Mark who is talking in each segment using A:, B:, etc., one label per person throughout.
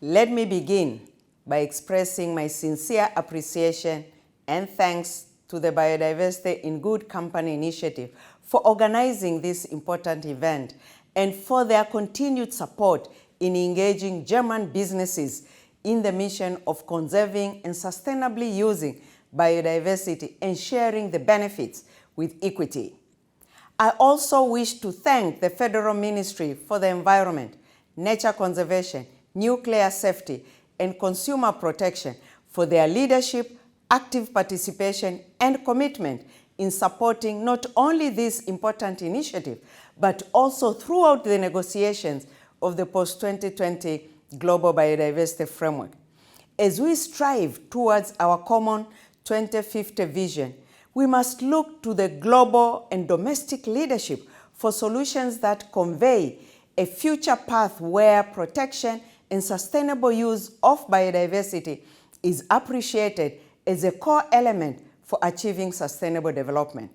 A: Let me begin by expressing my sincere appreciation and thanks to the Biodiversity in Good Company initiative for organizing this important event and for their continued support in engaging German businesses in the mission of conserving and sustainably using biodiversity and sharing the benefits with equity. I also wish to thank the Federal Ministry for the Environment, Nature Conservation, Nuclear Safety, and Consumer Protection for their leadership, active participation, and commitment in supporting not only this important initiative, but also throughout the negotiations of the post-2020 Global Biodiversity Framework. As we strive towards our common 2050 vision, we must look to the global and domestic leadership for solutions that convey a future path where protection and sustainable use of biodiversity is appreciated as a core element for achieving sustainable development.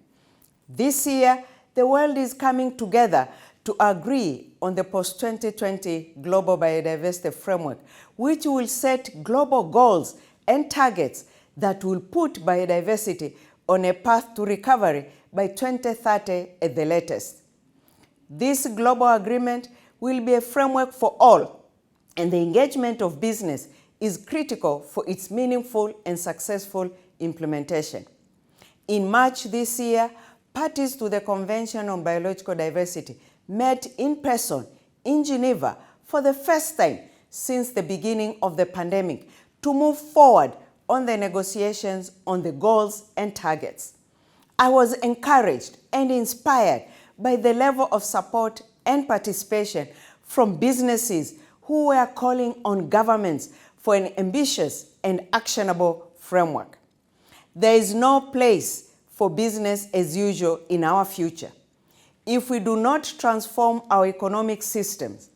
A: This year, the world is coming together to agree on the post-2020 Global Biodiversity Framework, which will set global goals and targets that will put biodiversity on a path to recovery by 2030 at the latest. This global agreement will be a framework for all, and the engagement of business is critical for its meaningful and successful implementation. In March this year, parties to the Convention on Biological Diversity met in person in Geneva for the first time since the beginning of the pandemic to move forward on the negotiations on the goals and targets. I was encouraged and inspired by the level of support and participation from businesses who were calling on governments for an ambitious and actionable framework. There is no place for business as usual in our future. If we do not transform our economic systems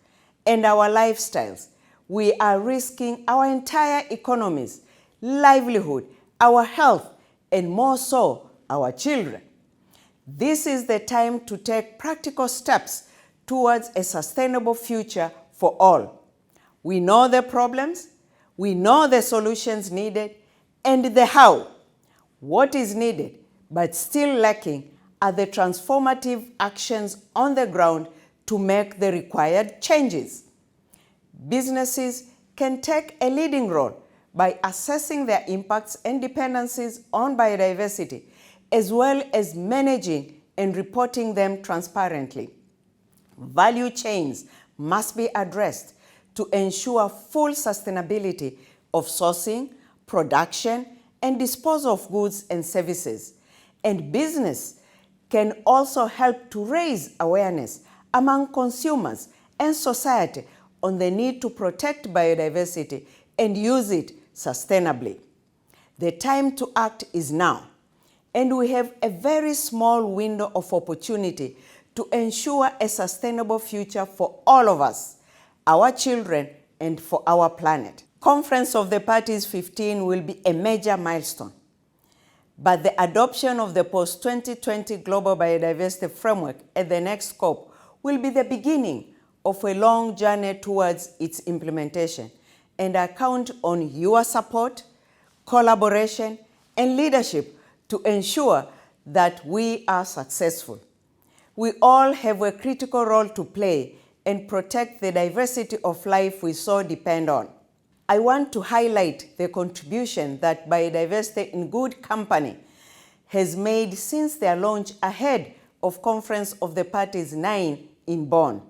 A: and our lifestyles, we are risking our entire economies, livelihood, our health, and more so, our children. This is the time to take practical steps towards a sustainable future for all. We know the problems, we know the solutions needed, and the how. What is needed, but still lacking, are the transformative actions on the ground to make the required changes. Businesses can take a leading role by assessing their impacts and dependencies on biodiversity, as well as managing and reporting them transparently. Value chains must be addressed to ensure full sustainability of sourcing, production, and disposal of goods and services. And business can also help to raise awareness among consumers and society on the need to protect biodiversity and use it sustainably. The time to act is now, and we have a very small window of opportunity to ensure a sustainable future for all of us, our children, and for our planet. Conference of the Parties 15 will be a major milestone, but the adoption of the post-2020 Global Biodiversity Framework at the next COP will be the beginning of a long journey towards its implementation, and I count on your support, collaboration, and leadership to ensure that we are successful. We all have a critical role to play and protect the diversity of life we so depend on. I want to highlight the contribution that Biodiversity in Good Company has made since their launch ahead of Conference of the Parties 9 in Bonn.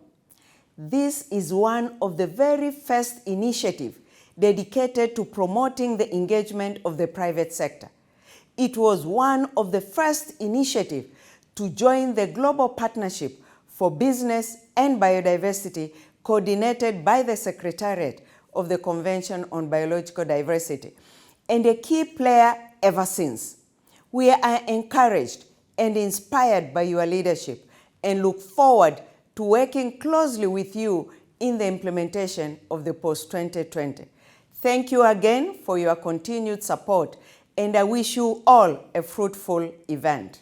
A: This is one of the very first initiatives dedicated to promoting the engagement of the private sector. It was one of the first initiatives to join the Global Partnership for Business and Biodiversity coordinated by the Secretariat of the Convention on Biological Diversity, and a key player ever since. We are encouraged and inspired by your leadership and look forward to working closely with you in the implementation of the post-2020. Thank you again for your continued support, and I wish you all a fruitful event.